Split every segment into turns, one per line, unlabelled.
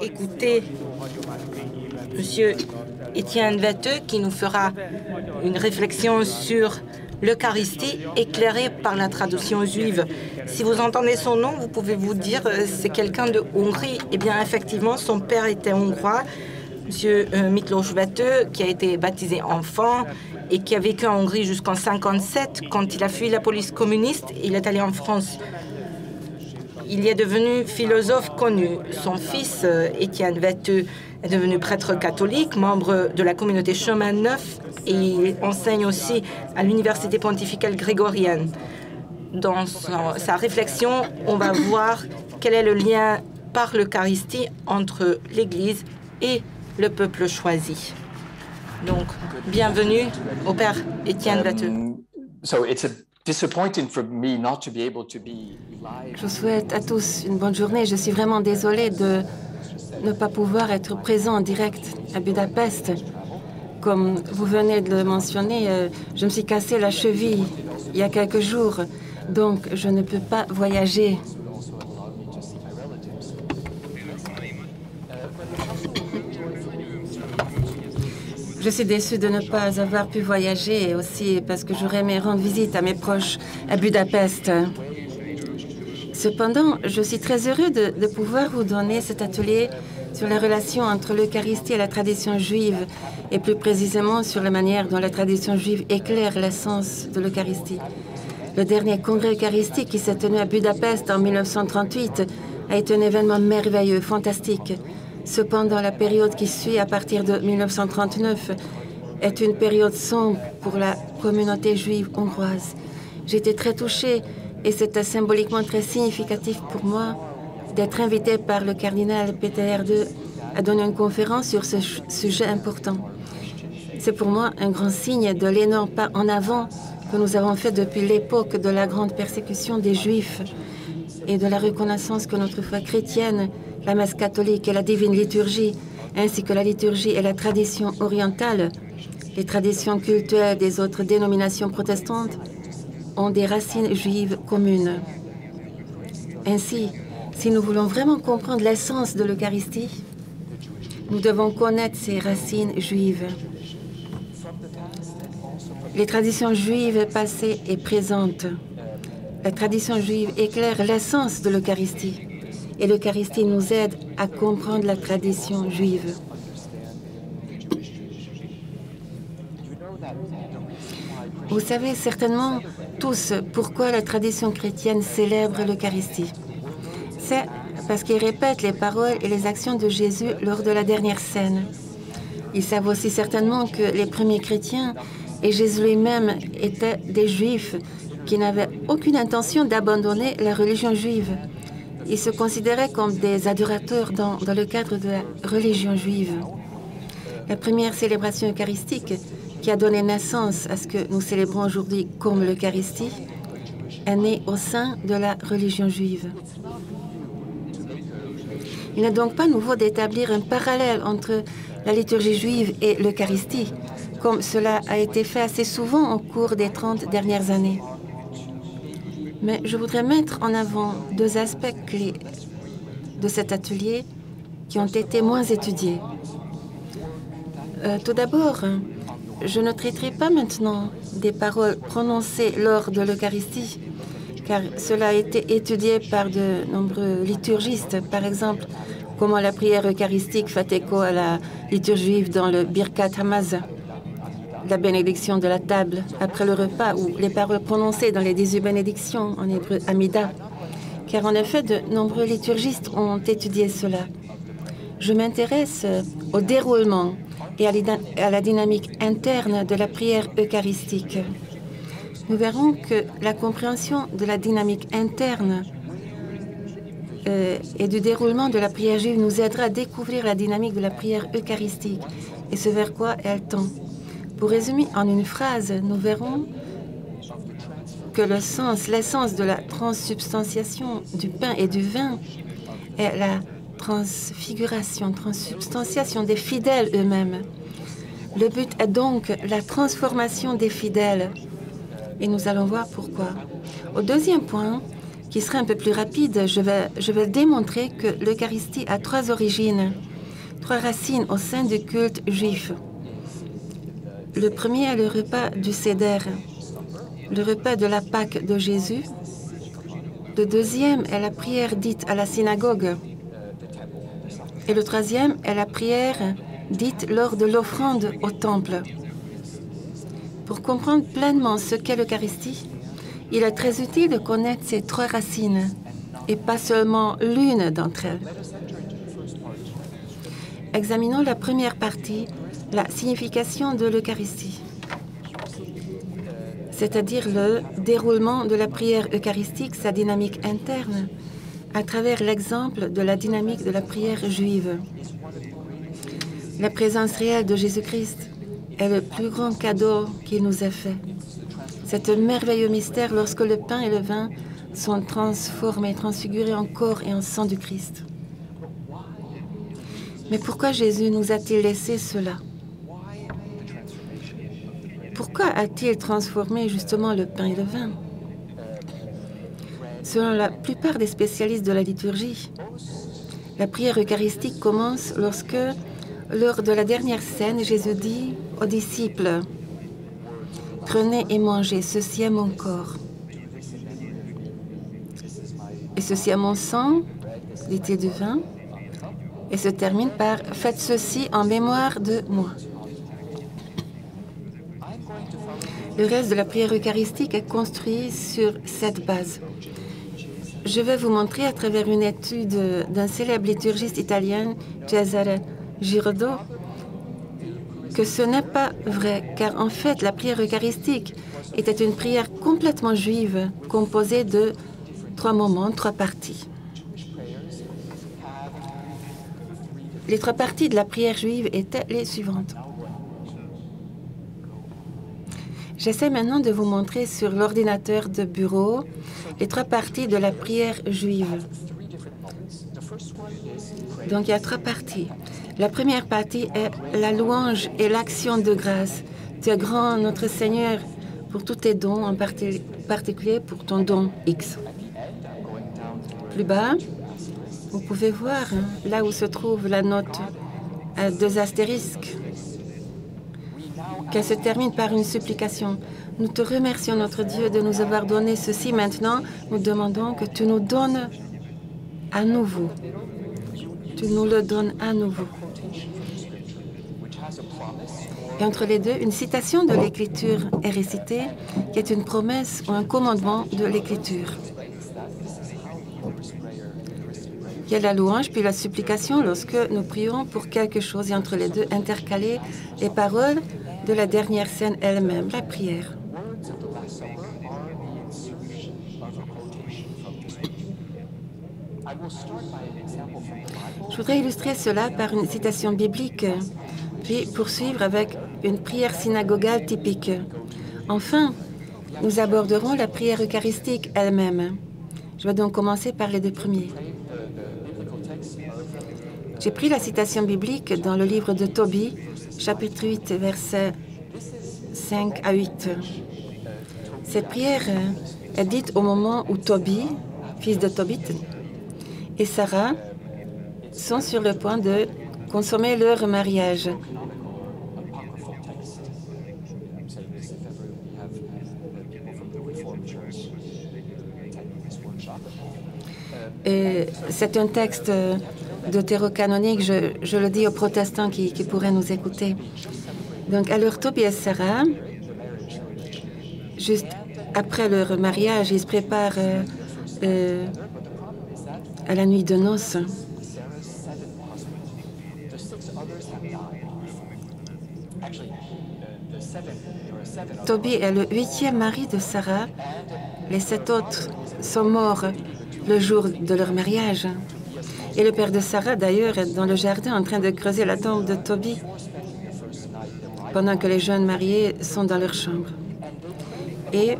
écouter M. Étienne Vetteux qui nous fera une réflexion sur l'Eucharistie éclairée par la traduction juive. Si vous entendez son nom, vous pouvez vous dire c'est quelqu'un de Hongrie. Eh bien, effectivement, son père était hongrois, M. Miklós Vettő, qui a été baptisé enfant et qui a vécu en Hongrie jusqu'en 1957. Quand il a fui la police communiste, il est allé en France. Il y est devenu philosophe connu. Son fils, Étienne Vettő, est devenu prêtre catholique, membre de la communauté Chemin Neuf, et il enseigne aussi à l'université pontificale grégorienne. Dans sa réflexion, on va voir quel est le lien par l'Eucharistie entre l'Église et le peuple choisi. Donc, bienvenue au Père Étienne Vetteux.
Je souhaite à tous une bonne journée. Je suis vraiment désolée de ne pas pouvoir être présent en direct à Budapest. Comme vous venez de le mentionner, je me suis cassé la cheville il y a quelques jours, donc je ne peux pas voyager. Je suis déçue de ne pas avoir pu voyager, aussi parce que j'aurais aimé rendre visite à mes proches à Budapest. Cependant, je suis très heureux de pouvoir vous donner cet atelier sur la relation entre l'Eucharistie et la tradition juive, et plus précisément sur la manière dont la tradition juive éclaire l'essence de l'Eucharistie. Le dernier congrès eucharistique qui s'est tenu à Budapest en 1938 a été un événement merveilleux, fantastique. Cependant, la période qui suit à partir de 1939 est une période sombre pour la communauté juive hongroise. J'ai été très touchée et c'était symboliquement très significatif pour moi d'être invitée par le cardinal Péter II à donner une conférence sur ce sujet important. C'est pour moi un grand signe de l'énorme pas en avant que nous avons fait depuis l'époque de la grande persécution des Juifs et de la reconnaissance que notre foi chrétienne, la messe catholique et la divine liturgie, ainsi que la liturgie et la tradition orientale, les traditions cultuelles des autres dénominations protestantes, ont des racines juives communes. Ainsi, si nous voulons vraiment comprendre l'essence de l'Eucharistie, nous devons connaître ces racines juives. Les traditions juives passées et présentes. La tradition juive éclaire l'essence de l'Eucharistie et l'Eucharistie nous aide à comprendre la tradition juive. Vous savez certainement tous pourquoi la tradition chrétienne célèbre l'Eucharistie. C'est parce qu'ils répètent les paroles et les actions de Jésus lors de la dernière scène. Ils savent aussi certainement que les premiers chrétiens et Jésus lui-même étaient des Juifs qui n'avaient aucune intention d'abandonner la religion juive. Ils se considéraient comme des adorateurs dans le cadre de la religion juive. La première célébration eucharistique qui a donné naissance à ce que nous célébrons aujourd'hui comme l'Eucharistie est née au sein de la religion juive. Il n'est donc pas nouveau d'établir un parallèle entre la liturgie juive et l'Eucharistie, comme cela a été fait assez souvent au cours des 30 dernières années. Mais je voudrais mettre en avant deux aspects clés de cet atelier qui ont été moins étudiés. Tout d'abord, je ne traiterai pas maintenant des paroles prononcées lors de l'Eucharistie, car cela a été étudié par de nombreux liturgistes. Par exemple, comment la prière eucharistique fait écho à la liturgie juive dans le Birkat Hamazon, la bénédiction de la table après le repas, ou les paroles prononcées dans les 18 bénédictions en hébreu Amida, car en effet, de nombreux liturgistes ont étudié cela. Je m'intéresse au déroulement et à la dynamique interne de la prière eucharistique. Nous verrons que la compréhension de la dynamique interne et du déroulement de la prière juive nous aidera à découvrir la dynamique de la prière eucharistique et ce vers quoi elle tend. Pour résumer en une phrase, nous verrons que l'essence de la transsubstantiation du pain et du vin est la transsubstantiation des fidèles eux-mêmes. Le but est donc la transformation des fidèles. Et nous allons voir pourquoi. Au deuxième point, qui sera un peu plus rapide. Je vais démontrer que l'Eucharistie a 3 origines, 3 racines au sein du culte juif. Le premier est le repas du Seder, le repas de la Pâque de Jésus. Le deuxième est la prière dite à la synagogue. Et le troisième est la prière dite lors de l'offrande au temple. Pour comprendre pleinement ce qu'est l'Eucharistie, il est très utile de connaître ces 3 racines et pas seulement l'une d'entre elles. Examinons la première partie, la signification de l'Eucharistie, c'est-à-dire le déroulement de la prière eucharistique, sa dynamique interne, à travers l'exemple de la dynamique de la prière juive. La présence réelle de Jésus-Christ est le plus grand cadeau qu'il nous a fait. C'est un merveilleux mystère lorsque le pain et le vin sont transformés, transfigurés en corps et en sang du Christ. Mais pourquoi Jésus nous a-t-il laissé cela? Pourquoi a-t-il transformé justement le pain et le vin? Selon la plupart des spécialistes de la liturgie, la prière eucharistique commence lorsque, lors de la dernière scène, Jésus dit aux disciples « Prenez et mangez, ceci est mon corps. Et ceci est mon sang, dit-il du vin, et se termine par « Faites ceci en mémoire de moi ». Le reste de la prière eucharistique est construit sur cette base. Je vais vous montrer à travers une étude d'un célèbre liturgiste italien, Cesare Giraudo, que ce n'est pas vrai, car en fait, la prière eucharistique était une prière complètement juive, composée de 3 moments, 3 parties. Les 3 parties de la prière juive étaient les suivantes. J'essaie maintenant de vous montrer sur l'ordinateur de bureau les 3 parties de la prière juive. Donc, il y a 3 parties. La première partie est la louange et l'action de grâce. Tu es grand, notre Seigneur, pour tous tes dons, en particulier pour ton don X. Plus bas, vous pouvez voir là où se trouve la note à 2 astérisques, qu'elle se termine par une supplication. Nous te remercions, notre Dieu, de nous avoir donné ceci. Maintenant, nous demandons que tu nous donnes à nouveau. Tu nous le donnes à nouveau. Et entre les deux, une citation de l'Écriture est récitée, qui est une promesse ou un commandement de l'Écriture. Il y a la louange, puis la supplication lorsque nous prions pour quelque chose. Et entre les deux, intercaler les paroles de la dernière scène elle-même, la prière. Je voudrais illustrer cela par une citation biblique, puis poursuivre avec une prière synagogale typique. Enfin, nous aborderons la prière eucharistique elle-même. Je vais donc commencer par les 2 premiers. J'ai pris la citation biblique dans le livre de Tobie, chapitre 8, versets 5 à 8. Cette prière est dite au moment où Tobie, fils de Tobit, et Sarah sont sur le point de consommer leur mariage. C'est un texte deutérocanonique, je le dis aux protestants qui pourraient nous écouter. Donc, alors, Tobie et Sarah, juste après leur mariage, ils se préparent à la nuit de noces. Tobie est le 8e mari de Sarah. Les 7 autres sont morts le jour de leur mariage. Et le père de Sarah, d'ailleurs, est dans le jardin en train de creuser la tombe de Tobie, pendant que les jeunes mariés sont dans leur chambre. Et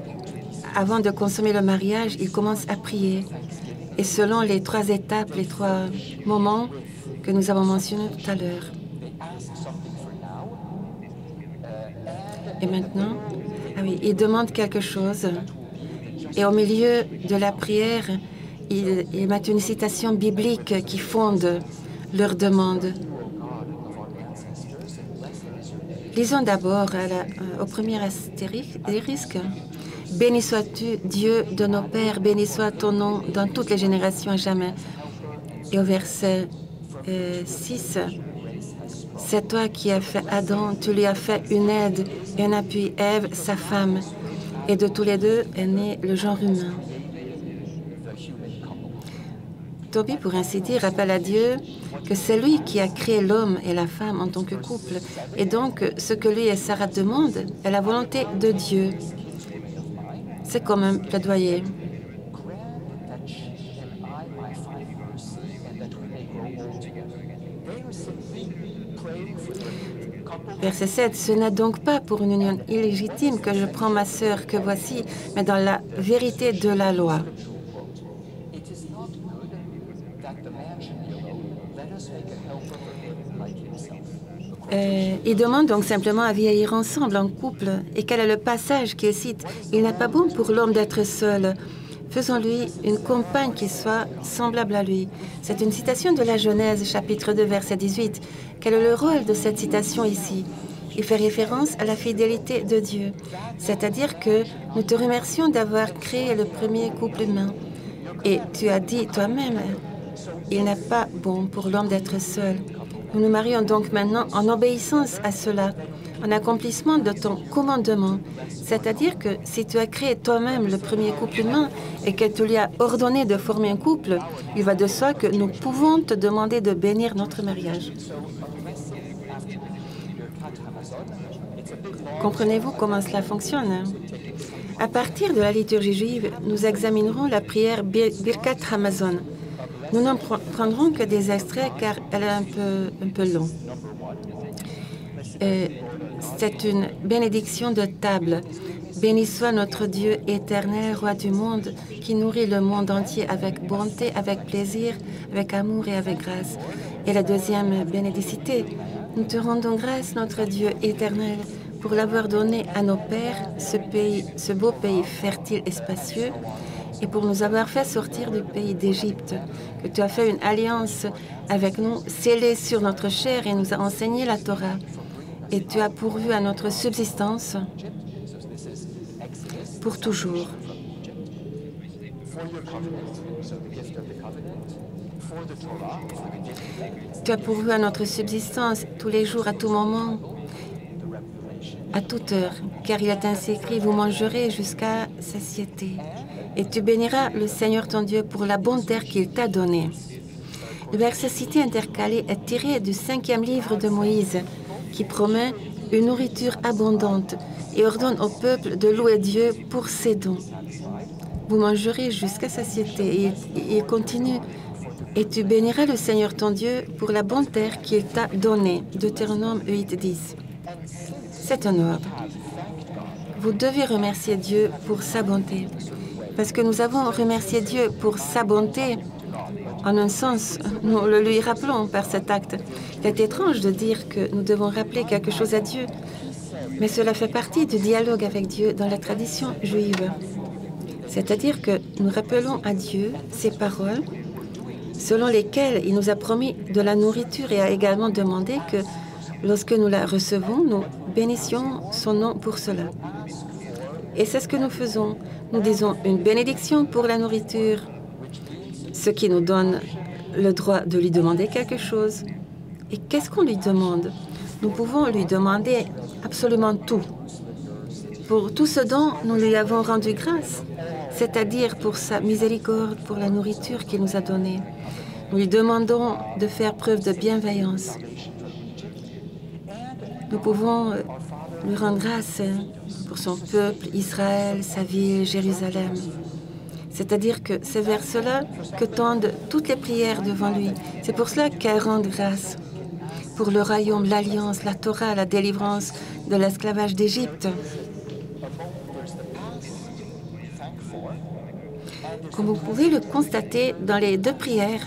avant de consommer le mariage, ils commencent à prier. Et selon les 3 étapes, les 3 moments que nous avons mentionnés tout à l'heure. Et maintenant, ils demandent quelque chose. Et au milieu de la prière, ils mettent une citation biblique qui fonde leur demande. Lisons d'abord au premier astérisque. « Béni sois-tu, Dieu de nos pères, béni soit ton nom dans toutes les générations à jamais. » Et au verset 6, « C'est toi qui as fait Adam, tu lui as fait une aide et un appui, Ève, sa femme. Et de tous les deux est né le genre humain. » Tobie, pour ainsi dire, rappelle à Dieu que c'est lui qui a créé l'homme et la femme en tant que couple. Et donc, ce que lui et Sarah demandent est la volonté de Dieu. C'est comme un plaidoyer. Verset 7. « Ce n'est donc pas pour une union illégitime que je prends ma sœur que voici, mais dans la vérité de la loi. » Il demande donc simplement à vieillir ensemble en couple. Et quel est le passage qu'il cite? « Il n'est pas bon pour l'homme d'être seul. Faisons-lui une compagne qui soit semblable à lui. » C'est une citation de la Genèse, chapitre 2, verset 18. Quel est le rôle de cette citation ici? Il fait référence à la fidélité de Dieu. C'est-à-dire que nous te remercions d'avoir créé le premier couple humain. Et tu as dit toi-même, il n'est pas bon pour l'homme d'être seul. Nous nous marions donc maintenant en obéissance à cela, en accomplissement de ton commandement. C'est-à-dire que si tu as créé toi-même le premier couple humain et que tu lui as ordonné de former un couple, il va de soi que nous pouvons te demander de bénir notre mariage. Comprenez-vous comment cela fonctionne? À partir de la liturgie juive, nous examinerons la prière Birkat Hamazon. Nous n'en prendrons que des extraits car elle est un peu long. C'est une bénédiction de table. Béni soit notre Dieu éternel, roi du monde, qui nourrit le monde entier avec bonté, avec plaisir, avec amour et avec grâce. Et la deuxième bénédicité, nous te rendons grâce, notre Dieu éternel, pour l'avoir donné à nos pères, ce beau pays fertile et spacieux, et pour nous avoir fait sortir du pays d'Égypte, que tu as fait une alliance avec nous, scellée sur notre chair et nous a enseigné la Torah. Et tu as pourvu à notre subsistance pour toujours. Tu as pourvu à notre subsistance tous les jours, à tout moment, à toute heure, car il est ainsi écrit, vous mangerez jusqu'à satiété. Et tu béniras le Seigneur ton Dieu pour la bonne terre qu'il t'a donnée. Le verset cité intercalé est tiré du 5e livre de Moïse, qui promet une nourriture abondante et ordonne au peuple de louer Dieu pour ses dons. Vous mangerez jusqu'à satiété. Et il continue. Et tu béniras le Seigneur ton Dieu pour la bonne terre qu'il t'a donnée. Deutéronome 8:10. C'est un ordre. Vous devez remercier Dieu pour sa bonté. Parce que nous avons remercié Dieu pour sa bonté, en un sens, nous le lui rappelons par cet acte. Il est étrange de dire que nous devons rappeler quelque chose à Dieu, mais cela fait partie du dialogue avec Dieu dans la tradition juive. C'est-à-dire que nous rappelons à Dieu ses paroles, selon lesquelles il nous a promis de la nourriture et a également demandé que, lorsque nous la recevons, nous bénissions son nom pour cela. Et c'est ce que nous faisons. Nous disons une bénédiction pour la nourriture, ce qui nous donne le droit de lui demander quelque chose. Et qu'est-ce qu'on lui demande? Nous pouvons lui demander absolument tout. Pour tout ce dont nous lui avons rendu grâce, c'est-à-dire pour sa miséricorde, pour la nourriture qu'il nous a donnée. Nous lui demandons de faire preuve de bienveillance. Nous pouvons lui rendre grâce pour son peuple, Israël, sa ville, Jérusalem. C'est-à-dire que c'est vers cela que tendent toutes les prières devant lui. C'est pour cela qu'elles rendent grâce. Pour le royaume, l'alliance, la Torah, la délivrance de l'esclavage d'Égypte. Comme vous pouvez le constater dans les deux prières,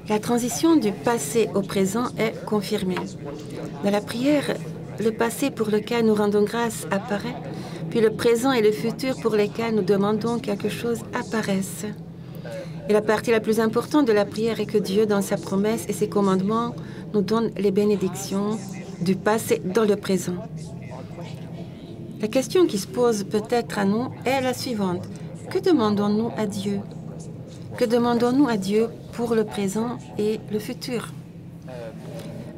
la transition du passé au présent est confirmée. Dans la prière, le passé pour lequel nous rendons grâce apparaît, puis le présent et le futur pour lesquels nous demandons quelque chose apparaissent. Et la partie la plus importante de la prière est que Dieu, dans sa promesse et ses commandements, nous donne les bénédictions du passé dans le présent. La question qui se pose peut-être à nous est la suivante. Que demandons-nous à Dieu? Que demandons-nous à Dieu pour le présent et le futur?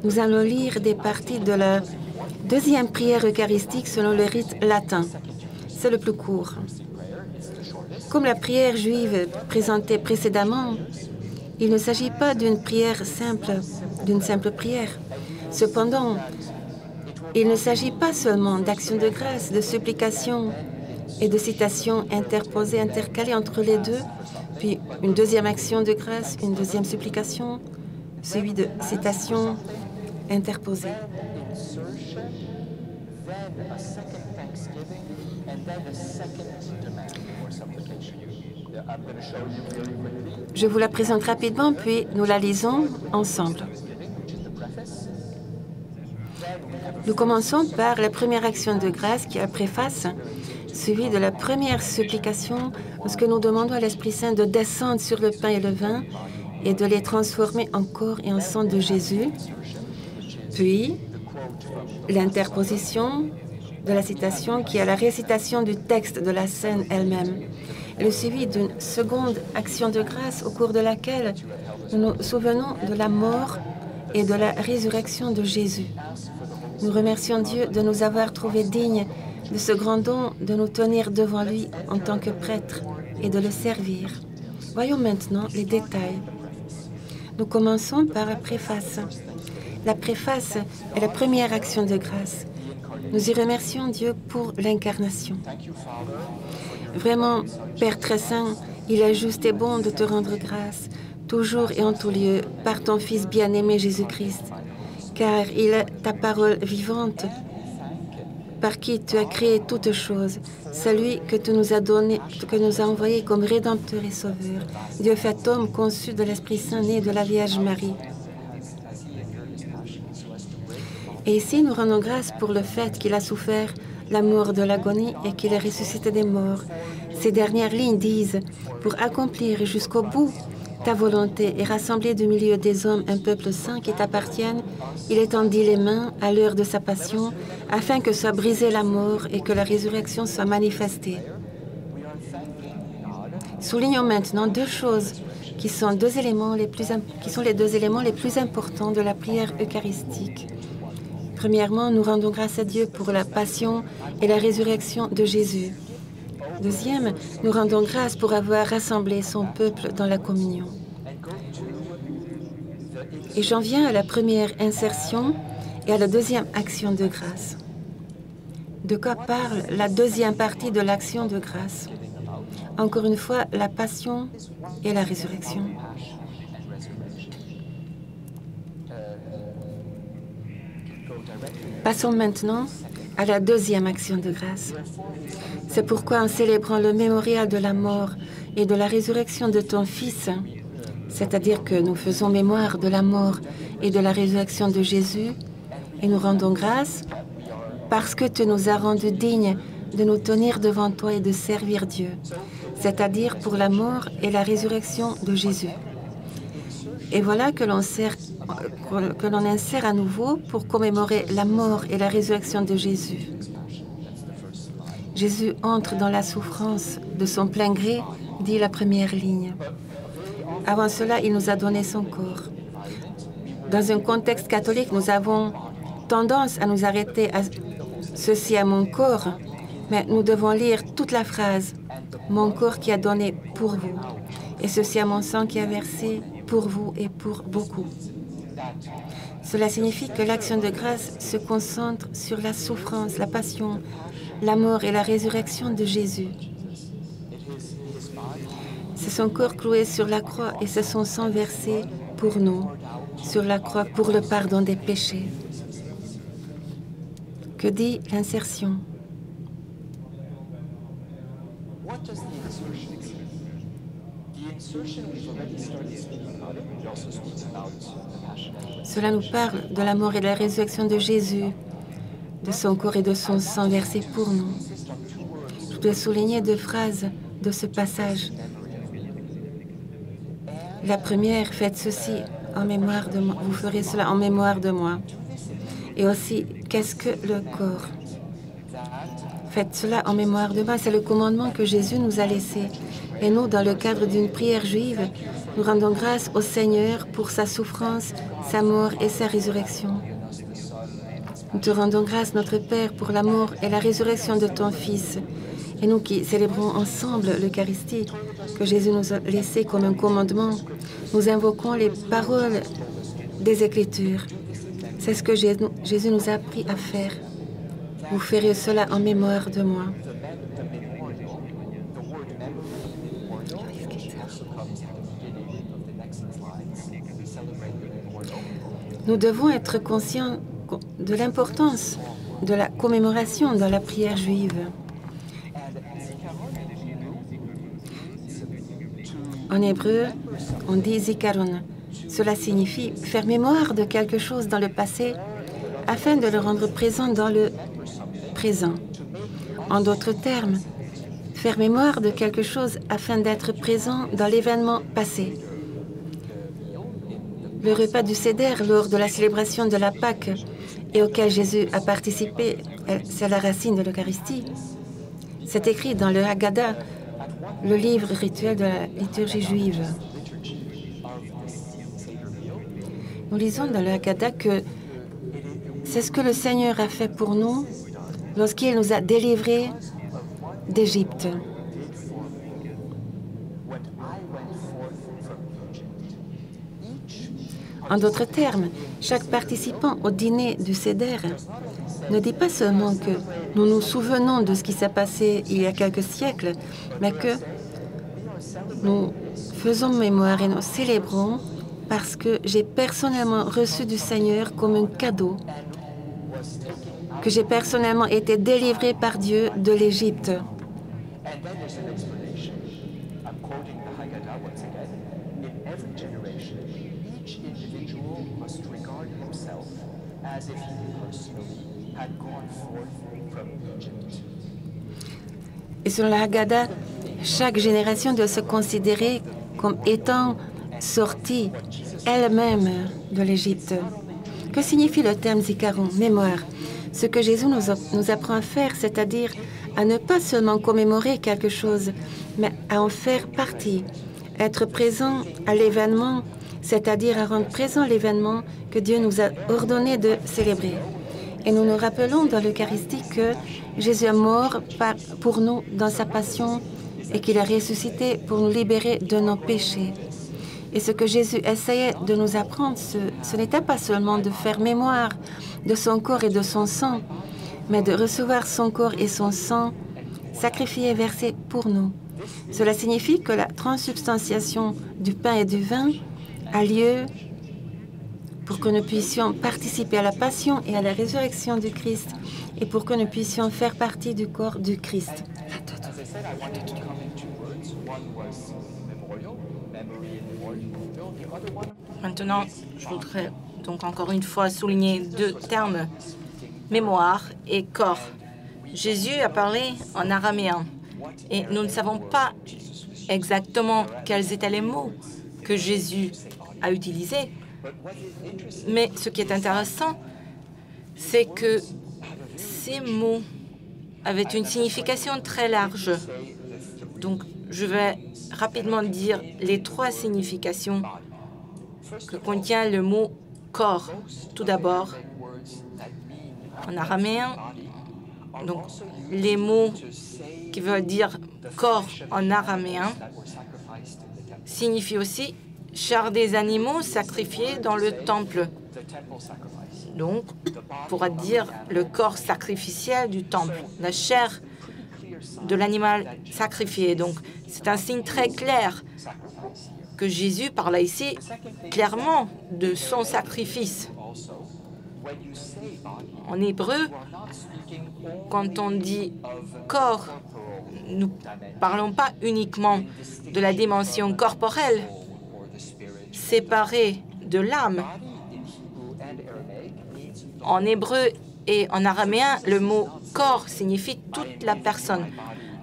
Nous allons lire des parties de la deuxième prière eucharistique selon le rite latin. C'est le plus court. Comme la prière juive présentée précédemment, il ne s'agit pas d'une prière simple, d'une simple prière. Cependant, il ne s'agit pas seulement d'actions de grâce, de supplications et de citations interposées, intercalées entre les deux, puis une deuxième action de grâce, une deuxième supplication, suivie de citations interposées. Je vous la présente rapidement, puis nous la lisons ensemble. Nous commençons par la première action de grâce qui est la préface, suivie de la première supplication, lorsque nous demandons à l'Esprit Saint de descendre sur le pain et le vin et de les transformer en corps et en sang de Jésus. Puis, l'interposition de la citation qui est la récitation du texte de la scène elle-même. Et le suivi d'une seconde action de grâce au cours de laquelle nous nous souvenons de la mort et de la résurrection de Jésus. Nous remercions Dieu de nous avoir trouvés dignes de ce grand don de nous tenir devant lui en tant que prêtres et de le servir. Voyons maintenant les détails. Nous commençons par la préface. La préface est la première action de grâce. Nous y remercions Dieu pour l'incarnation. Vraiment, Père très saint, il est juste et bon de te rendre grâce, toujours et en tout lieu, par ton Fils bien-aimé Jésus-Christ, car il est ta parole vivante, par qui tu as créé toutes choses. C'est lui que tu nous as donné, que nous a envoyé comme Rédempteur et Sauveur, Dieu fait homme, conçu de l'Esprit Saint, né de la Vierge Marie. Et ici, nous rendons grâce pour le fait qu'il a souffert la mort de l'agonie et qu'il est ressuscité des morts. Ces dernières lignes disent « Pour accomplir jusqu'au bout ta volonté et rassembler du milieu des hommes un peuple saint qui t'appartienne, il étendit les mains à l'heure de sa passion, afin que soit brisée la mort et que la résurrection soit manifestée. » Soulignons maintenant deux choses qui sont les deux éléments les plus importants de la prière eucharistique. Premièrement, nous rendons grâce à Dieu pour la passion et la résurrection de Jésus. Deuxième, nous rendons grâce pour avoir rassemblé son peuple dans la communion. Et j'en viens à la première insertion et à la deuxième action de grâce. De quoi parle la deuxième partie de l'action de grâce? Encore une fois, la passion et la résurrection. Passons maintenant à la deuxième action de grâce. C'est pourquoi en célébrant le mémorial de la mort et de la résurrection de ton Fils, c'est-à-dire que nous faisons mémoire de la mort et de la résurrection de Jésus, et nous rendons grâce parce que tu nous as rendus dignes de nous tenir devant toi et de servir Dieu, c'est-à-dire pour la mort et la résurrection de Jésus. Et voilà que l'on insère à nouveau pour commémorer la mort et la résurrection de Jésus. Jésus entre dans la souffrance de son plein gré, dit la première ligne. Avant cela, il nous a donné son corps. Dans un contexte catholique, nous avons tendance à nous arrêter à ceci à mon corps, mais nous devons lire toute la phrase. Mon corps qui a donné pour vous, et ceci à mon sang qui a versé pour vous et pour beaucoup. Cela signifie que l'action de grâce se concentre sur la souffrance, la passion, la mort et la résurrection de Jésus. C'est son corps cloué sur la croix et c'est son sang versé pour nous, sur la croix pour le pardon des péchés. Que dit l'insertion? Cela nous parle de la mort et de la résurrection de Jésus, de son corps et de son sang versé pour nous. voudrais souligner 2 phrases de ce passage. La première, faites ceci en mémoire de moi. Vous ferez cela en mémoire de moi. Et aussi, qu'est-ce que le corps? Faites cela en mémoire de moi. C'est le commandement que Jésus nous a laissé. Et nous, dans le cadre d'une prière juive, nous rendons grâce au Seigneur pour sa souffrance, sa mort et sa résurrection. Nous te rendons grâce, notre Père, pour la mort et la résurrection de ton Fils. Et nous qui célébrons ensemble l'Eucharistie que Jésus nous a laissé comme un commandement, nous invoquons les paroles des Écritures. C'est ce que Jésus nous a appris à faire. Vous ferez cela en mémoire de moi. Nous devons être conscients de l'importance de la commémoration dans la prière juive. En hébreu, on dit zikaron. Cela signifie faire mémoire de quelque chose dans le passé afin de le rendre présent dans le présent. En d'autres termes, faire mémoire de quelque chose afin d'être présent dans l'événement passé. Le repas du Seder lors de la célébration de la Pâque et auquel Jésus a participé, c'est la racine de l'Eucharistie. C'est écrit dans le Haggadah, le livre rituel de la liturgie juive. Nous lisons dans le Haggadah que c'est ce que le Seigneur a fait pour nous lorsqu'il nous a délivrés d'Égypte. En d'autres termes, chaque participant au dîner du Seder ne dit pas seulement que nous nous souvenons de ce qui s'est passé il y a quelques siècles, mais que nous faisons mémoire et nous célébrons parce que j'ai personnellement reçu du Seigneur comme un cadeau, que j'ai personnellement été délivré par Dieu de l'Égypte. Et selon la Haggadah, chaque génération doit se considérer comme étant sortie elle-même de l'Égypte. Que signifie le terme zikaron, mémoire? Ce que Jésus nous apprend à faire, c'est-à-dire à ne pas seulement commémorer quelque chose, mais à en faire partie, être présent à l'événement, c'est-à-dire à rendre présent l'événement que Dieu nous a ordonné de célébrer. Et nous nous rappelons dans l'Eucharistie que Jésus est mort pour nous dans sa passion et qu'il a ressuscité pour nous libérer de nos péchés. Et ce que Jésus essayait de nous apprendre, ce n'était pas seulement de faire mémoire de son corps et de son sang, mais de recevoir son corps et son sang sacrifiés et versés pour nous. Cela signifie que la transsubstantiation du pain et du vin a lieu pour que nous puissions participer à la passion et à la résurrection du Christ et pour que nous puissions faire partie du corps du Christ.
Maintenant, je voudrais donc encore une fois souligner 2 termes, mémoire et corps. Jésus a parlé en araméen et nous ne savons pas exactement quels étaient les mots que Jésus a utilisés. Mais ce qui est intéressant, c'est que ces mots avaient une signification très large. Donc, je vais rapidement dire les 3 significations que contient le mot « corps ». Tout d'abord, en araméen, donc les mots qui veulent dire « corps » en araméen signifient aussi « chair des animaux sacrifiés dans le temple ». Donc, on pourra dire le corps sacrificiel du temple, la chair de l'animal sacrifié. Donc, c'est un signe très clair que Jésus parle ici clairement de son sacrifice. En hébreu, quand on dit corps, nous ne parlons pas uniquement de la dimension corporelle séparée de l'âme. En hébreu et en araméen, le mot « corps » signifie toute la personne.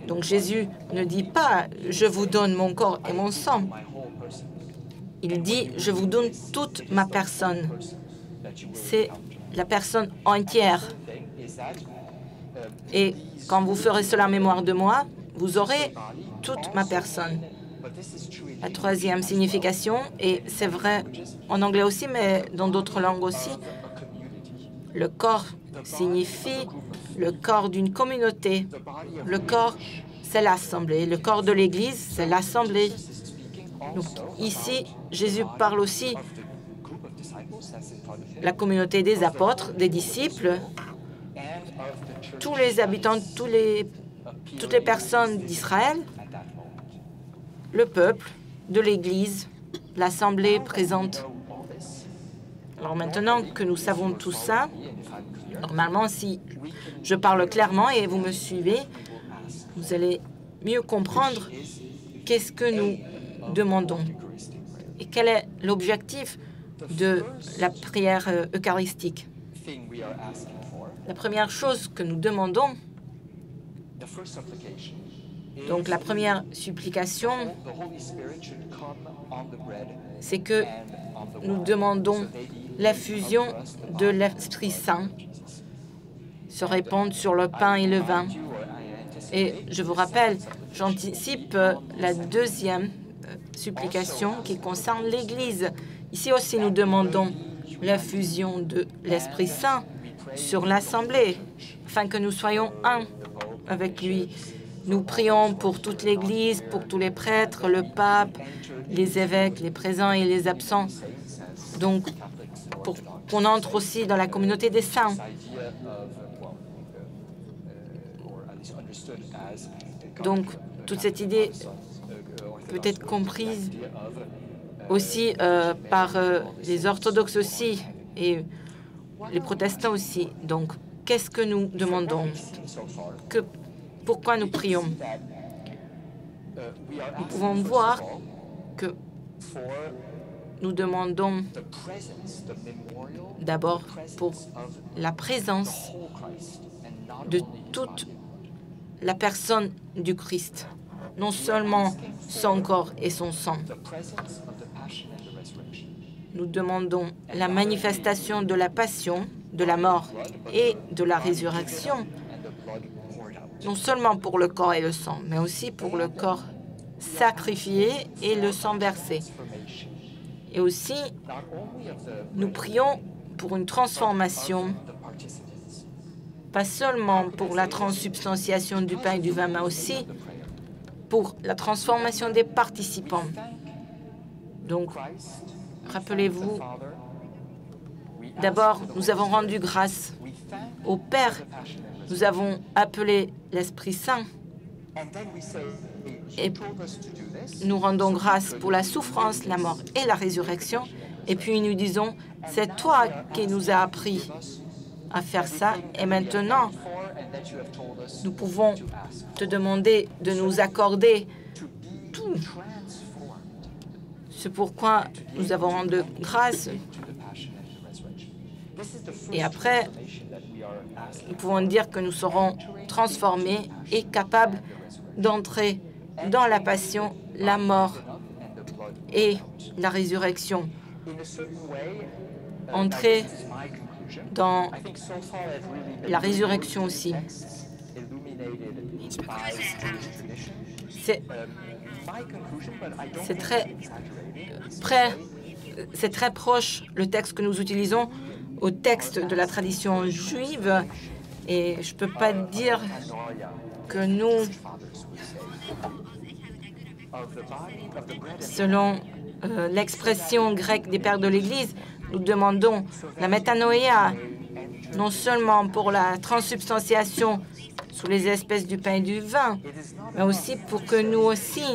Donc Jésus ne dit pas « je vous donne mon corps et mon sang ». Il dit « je vous donne toute ma personne ». C'est la personne entière. Et quand vous ferez cela en mémoire de moi, vous aurez toute ma personne. La troisième signification, et c'est vrai en anglais aussi, mais dans d'autres langues aussi, le corps signifie le corps d'une communauté. Le corps, c'est l'assemblée. Le corps de l'Église, c'est l'assemblée. Donc ici, Jésus parle aussi de la communauté des apôtres, des disciples, tous les habitants, toutes les personnes d'Israël, le peuple de l'Église, l'assemblée présente. Alors maintenant que nous savons tout ça, normalement, si je parle clairement et vous me suivez, vous allez mieux comprendre qu'est-ce que nous demandons et quel est l'objectif de la prière eucharistique. La première chose que nous demandons, donc la première supplication, c'est que nous demandons l'effusion de l'Esprit Saint se répandre sur le pain et le vin. Et je vous rappelle, j'anticipe la deuxième supplication qui concerne l'Église. Ici aussi, nous demandons l'effusion de l'Esprit Saint sur l'Assemblée, afin que nous soyons un avec lui. Nous prions pour toute l'Église, pour tous les prêtres, le pape, les évêques, les présents et les absents. Donc, pour qu'on entre aussi dans la communauté des saints. Donc, toute cette idée peut être comprise aussi par les orthodoxes aussi et les protestants aussi. Donc, qu'est-ce que nous demandons? Pourquoi nous prions? Nous pouvons voir que nous demandons d'abord pour la présence de toute la personne du Christ, non seulement son corps et son sang. Nous demandons la manifestation de la passion, de la mort et de la résurrection, non seulement pour le corps et le sang, mais aussi pour le corps sacrifié et le sang versé. Et aussi, nous prions pour une transformation, pas seulement pour la transsubstantiation du pain et du vin, mais aussi pour la transformation des participants. Donc, rappelez-vous, d'abord, nous avons rendu grâce au Père. Nous avons appelé l'Esprit Saint et nous rendons grâce pour la souffrance, la mort et la résurrection. Et puis nous disons, c'est toi qui nous as appris à faire ça. Et maintenant, nous pouvons te demander de nous accorder tout. C'est pourquoi nous avons rendu grâce. Et après, nous pouvons dire que nous serons transformés et capables d'entrer dans la passion, la mort et la résurrection. Entrer dans la résurrection aussi. C'est très proche, le texte que nous utilisons, au texte de la tradition juive. Et je ne peux pas dire que nous, selon l'expression grecque des pères de l'Église, nous demandons la métanoïa, non seulement pour la transsubstantiation sous les espèces du pain et du vin, mais aussi pour que nous aussi,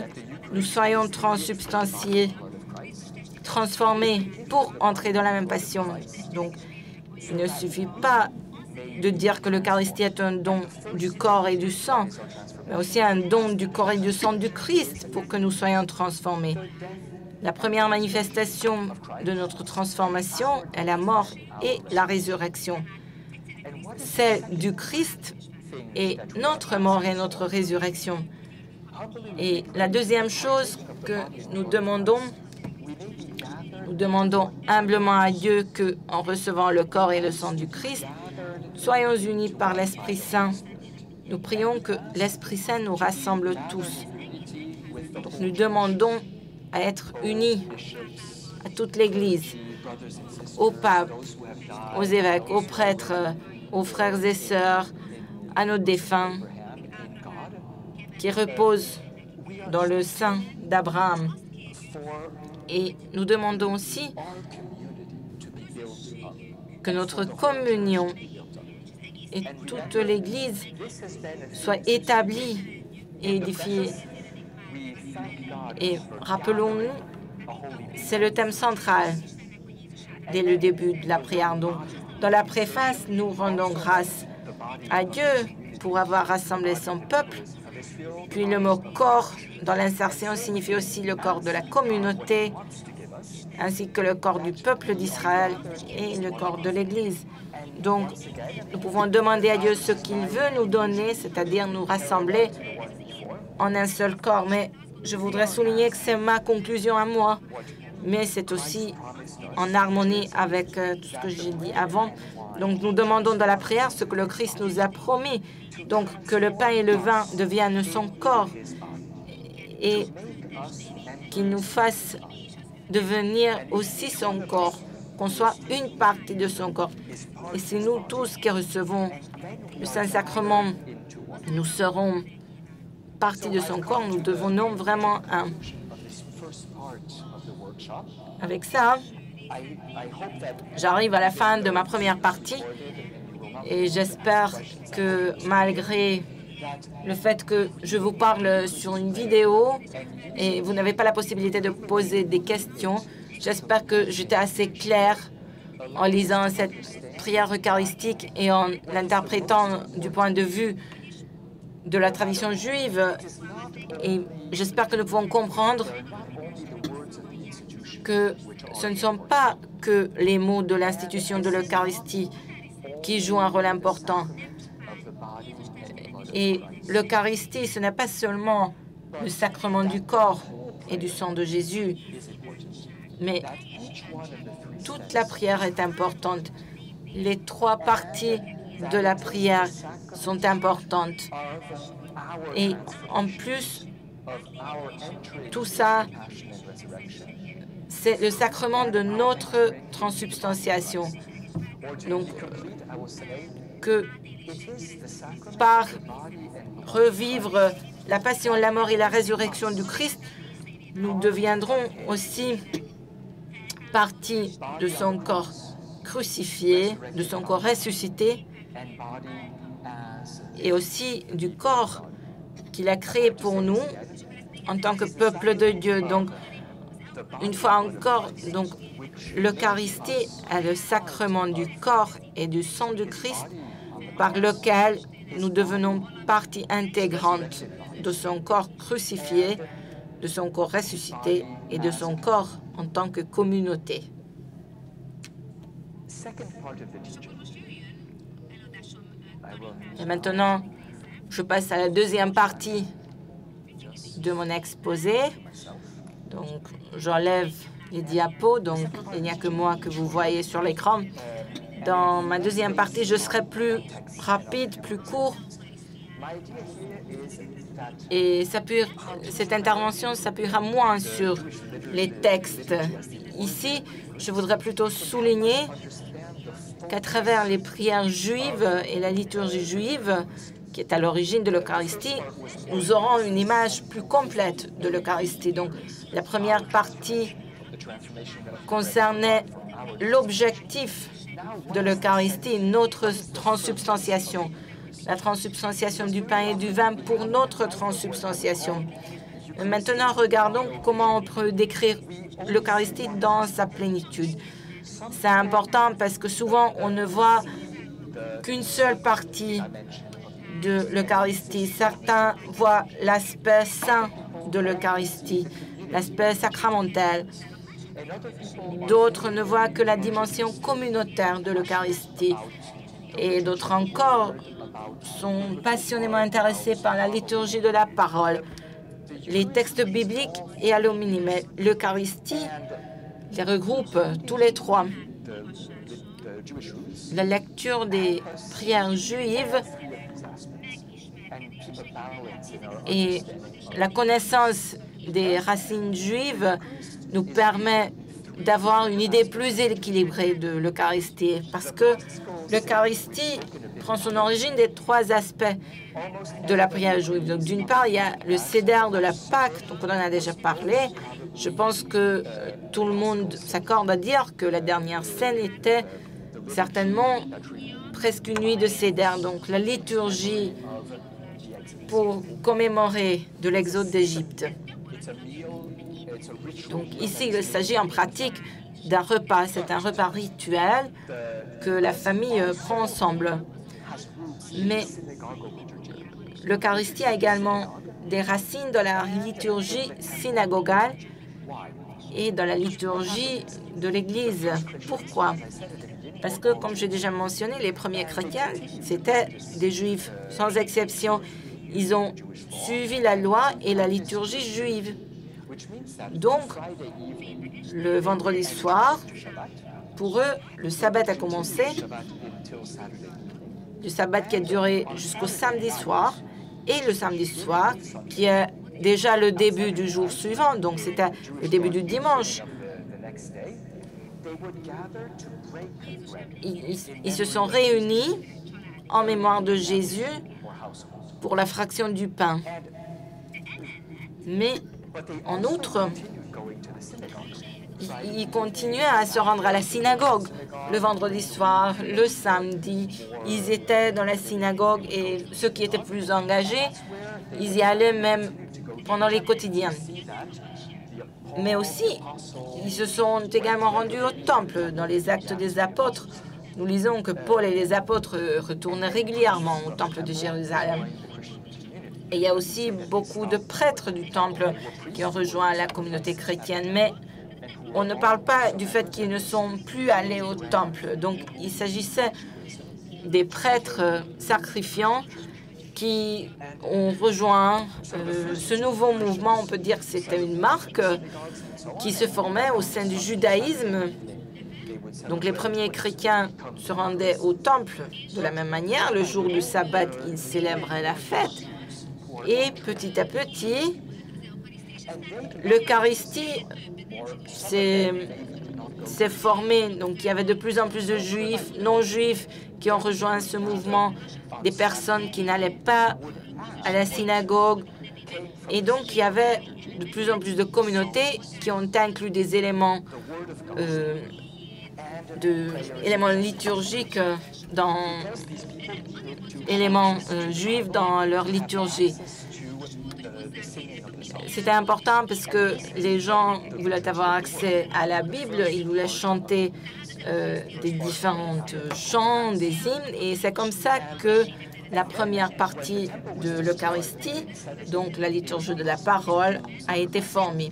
nous soyons transsubstantiés, transformés pour entrer dans la même passion. Donc, il ne suffit pas de dire que l'Eucharistie est un don du corps et du sang, mais aussi un don du corps et du sang du Christ pour que nous soyons transformés. La première manifestation de notre transformation est la mort et la résurrection. Celle du Christ et notre mort et notre résurrection. Et la deuxième chose que nous demandons humblement à Dieu qu'en recevant le corps et le sang du Christ, soyons unis par l'Esprit Saint. Nous prions que l'Esprit Saint nous rassemble tous. Donc, nous demandons à être unis à toute l'Église, au pape, aux évêques, aux prêtres, aux frères et sœurs, à nos défunts qui reposent dans le sein d'Abraham. Et nous demandons aussi que notre communion et toute l'Église soit établie et édifiée. Et rappelons-nous, c'est le thème central dès le début de la prière. Donc, dans la préface, nous rendons grâce à Dieu pour avoir rassemblé son peuple. Puis le mot « corps » dans l'insertion signifie aussi le corps de la communauté, ainsi que le corps du peuple d'Israël et le corps de l'Église. Donc, nous pouvons demander à Dieu ce qu'il veut nous donner, c'est-à-dire nous rassembler en un seul corps. Mais je voudrais souligner que c'est ma conclusion à moi, mais c'est aussi en harmonie avec tout ce que j'ai dit avant. Donc, nous demandons dans la prière ce que le Christ nous a promis, donc que le pain et le vin deviennent son corps et qu'il nous fasse devenir aussi son corps, qu'on soit une partie de son corps. Et c'est nous tous qui recevons le Saint-Sacrement, nous serons partie de son corps, nous devenons vraiment un. Avec ça, j'arrive à la fin de ma première partie et j'espère que malgré le fait que je vous parle sur une vidéo et vous n'avez pas la possibilité de poser des questions, j'espère que j'étais assez claire en lisant cette prière eucharistique et en l'interprétant du point de vue de la tradition juive. Et j'espère que nous pouvons comprendre que ce ne sont pas que les mots de l'institution de l'Eucharistie qui jouent un rôle important. Et l'Eucharistie, ce n'est pas seulement le sacrement du corps et du sang de Jésus, mais toute la prière est importante. Les trois parties de la prière sont importantes. Et en plus, tout ça, c'est le sacrement de notre transsubstantiation. Donc, que par revivre la passion, la mort et la résurrection du Christ, nous deviendrons aussi partie de son corps crucifié, de son corps ressuscité, et aussi du corps qu'il a créé pour nous en tant que peuple de Dieu. Donc, une fois encore, donc l'Eucharistie est le sacrement du corps et du sang du Christ par lequel nous devenons partie intégrante de son corps crucifié, de son corps ressuscité et de son corps en tant que communauté. Et maintenant, je passe à la deuxième partie de mon exposé. Donc, j'enlève les diapos, donc il n'y a que moi que vous voyez sur l'écran. Dans ma deuxième partie, je serai plus rapide, plus court. Et cette intervention s'appuiera moins sur les textes. Ici, je voudrais plutôt souligner qu'à travers les prières juives et la liturgie juive, qui est à l'origine de l'Eucharistie, nous aurons une image plus complète de l'Eucharistie. Donc, la première partie concernait l'objectif de l'Eucharistie, notre transsubstantiation, la transsubstantiation du pain et du vin pour notre transsubstantiation. Maintenant, regardons comment on peut décrire l'Eucharistie dans sa plénitude. C'est important parce que souvent, on ne voit qu'une seule partie de l'Eucharistie. Certains voient l'aspect saint de l'Eucharistie, l'aspect sacramentel. D'autres ne voient que la dimension communautaire de l'Eucharistie. Et d'autres encore sont passionnément intéressés par la liturgie de la parole, les textes bibliques et alumni. Mais l'Eucharistie les regroupe tous les trois. La lecture des prières juives et la connaissance des racines juives nous permet d'avoir une idée plus équilibrée de l'Eucharistie, parce que l'Eucharistie prend son origine des trois aspects de la prière juive. Donc, d'une part, il y a le Seder de la Pâque, dont on en a déjà parlé. Je pense que tout le monde s'accorde à dire que la dernière scène était certainement presque une nuit de Seder. Donc, la liturgie pour commémorer de l'exode d'Égypte. Donc ici, il s'agit en pratique d'un repas. C'est un repas rituel que la famille prend ensemble. Mais l'Eucharistie a également des racines dans la liturgie synagogale et dans la liturgie de l'Église. Pourquoi? Parce que, comme j'ai déjà mentionné, les premiers chrétiens, c'était des Juifs, sans exception. Ils ont suivi la loi et la liturgie juive. Donc, le vendredi soir, pour eux, le sabbat a commencé, le sabbat qui a duré jusqu'au samedi soir, et le samedi soir, qui est déjà le début du jour suivant, donc c'était le début du dimanche. Ils se sont réunis en mémoire de Jésus pour la fraction du pain. Mais en outre, ils continuaient à se rendre à la synagogue le vendredi soir, le samedi. Ils étaient dans la synagogue et ceux qui étaient plus engagés, ils y allaient même pendant les quotidiens. Mais aussi, ils se sont également rendus au temple. Dans les Actes des Apôtres, nous lisons que Paul et les apôtres retournaient régulièrement au temple de Jérusalem. Et il y a aussi beaucoup de prêtres du temple qui ont rejoint la communauté chrétienne. Mais on ne parle pas du fait qu'ils ne sont plus allés au temple. Donc, il s'agissait des prêtres sacrifiants qui ont rejoint ce nouveau mouvement. On peut dire que c'était une marque qui se formait au sein du judaïsme. Donc, les premiers chrétiens se rendaient au temple de la même manière. Le jour du sabbat, ils célébraient la fête. Et petit à petit, l'Eucharistie s'est formée. Donc, il y avait de plus en plus de juifs, non-juifs qui ont rejoint ce mouvement, des personnes qui n'allaient pas à la synagogue. Et donc, il y avait de plus en plus de communautés qui ont inclus des éléments, éléments liturgiques éléments juifs dans leur liturgie. C'était important parce que les gens voulaient avoir accès à la Bible, ils voulaient chanter des différents chants, des hymnes, et c'est comme ça que la première partie de l'Eucharistie, donc la liturgie de la parole, a été formée.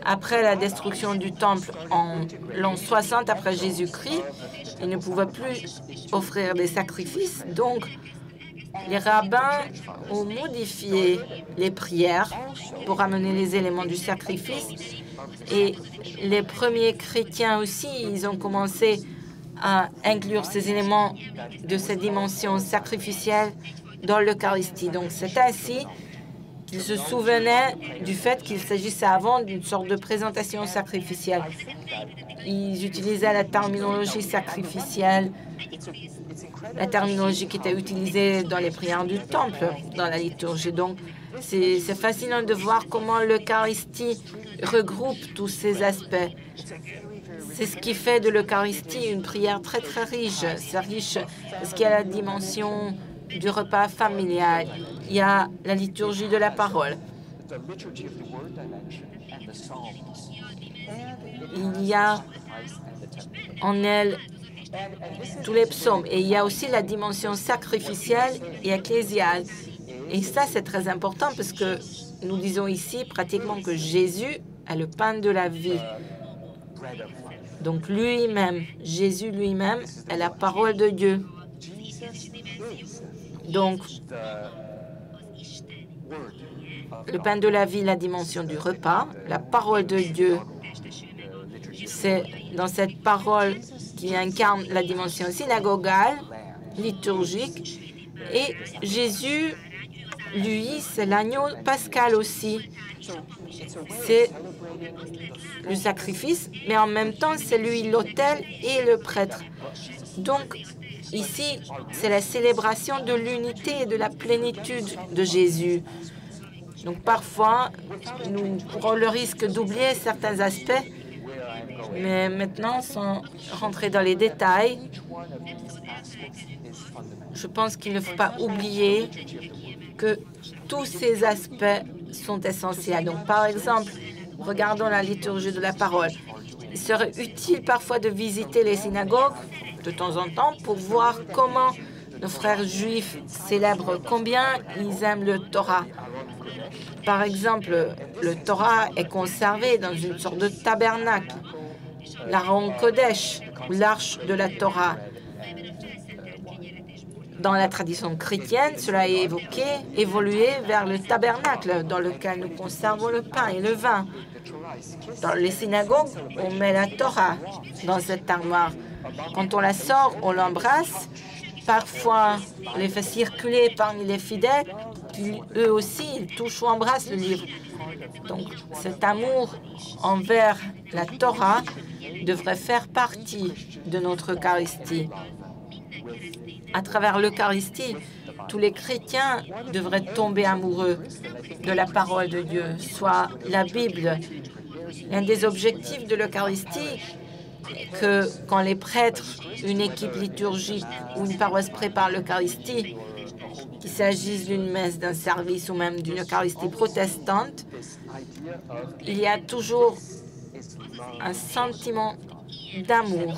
Après la destruction du temple en l'an 60 après Jésus-Christ, ils ne pouvaient plus offrir des sacrifices, donc les rabbins ont modifié les prières pour amener les éléments du sacrifice. Et les premiers chrétiens aussi, ils ont commencé à inclure ces éléments de cette dimension sacrificielle dans l'Eucharistie. Donc c'est ainsi qu'ils se souvenaient du fait qu'il s'agissait avant d'une sorte de présentation sacrificielle. Ils utilisaient la terminologie sacrificielle, la terminologie qui était utilisée dans les prières du temple, dans la liturgie. Donc, c'est fascinant de voir comment l'Eucharistie regroupe tous ces aspects. C'est ce qui fait de l'Eucharistie une prière très, très riche. C'est riche parce qu'il y a la dimension du repas familial, il y a la liturgie de la parole. Il y a en elle tous les psaumes. Et il y a aussi la dimension sacrificielle et ecclésiale. Et ça, c'est très important parce que nous disons ici pratiquement que Jésus est le pain de la vie. Donc lui-même, Jésus lui-même est la parole de Dieu. Donc, le pain de la vie, la dimension du repas, la parole de Dieu, c'est dans cette parole qui incarne la dimension synagogale, liturgique, et Jésus, lui, c'est l'agneau pascal aussi. C'est le sacrifice, mais en même temps, c'est lui l'autel et le prêtre. Donc, ici, c'est la célébration de l'unité et de la plénitude de Jésus. Donc, parfois, nous courons le risque d'oublier certains aspects, mais maintenant, sans rentrer dans les détails, je pense qu'il ne faut pas oublier que tous ces aspects sont essentiels. Donc, par exemple, regardons la liturgie de la parole. Il serait utile parfois de visiter les synagogues de temps en temps pour voir comment nos frères juifs célèbrent, combien ils aiment le Torah. Par exemple, le Torah est conservé dans une sorte de tabernacle, l'Aron Kodesh, l'arche de la Torah. Dans la tradition chrétienne, cela est évolué vers le tabernacle dans lequel nous conservons le pain et le vin. Dans les synagogues, on met la Torah dans cette armoire. Quand on la sort, on l'embrasse. Parfois, on les fait circuler parmi les fidèles, puis eux aussi, ils touchent ou embrassent le livre. Donc, cet amour envers la Torah devrait faire partie de notre Eucharistie. À travers l'Eucharistie, tous les chrétiens devraient tomber amoureux de la parole de Dieu, soit la Bible. L'un des objectifs de l'Eucharistie est que quand les prêtres, une équipe liturgique ou une paroisse prépare l'Eucharistie, qu'il s'agisse d'une messe, d'un service ou même d'une Eucharistie protestante, il y a toujours un sentiment d'amour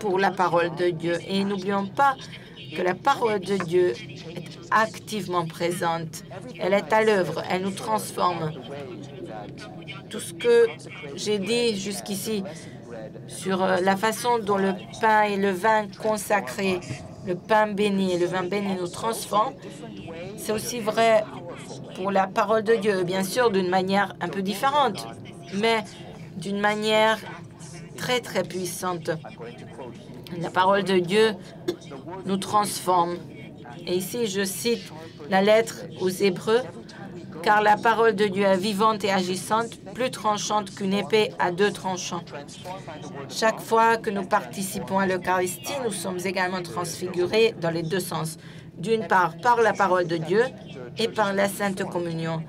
pour la parole de Dieu. Et n'oublions pas que la parole de Dieu est activement présente. Elle est à l'œuvre, elle nous transforme. Tout ce que j'ai dit jusqu'ici sur la façon dont le pain et le vin consacrés, le pain béni et le vin béni nous transforment, c'est aussi vrai pour la parole de Dieu, bien sûr d'une manière un peu différente, mais d'une manière très, très puissante. La parole de Dieu nous transforme. Et ici, je cite la lettre aux Hébreux, « Car la parole de Dieu est vivante et agissante, plus tranchante qu'une épée à deux tranchants. » Chaque fois que nous participons à l'Eucharistie, nous sommes également transfigurés dans les deux sens. D'une part, par la parole de Dieu et par la Sainte Communion.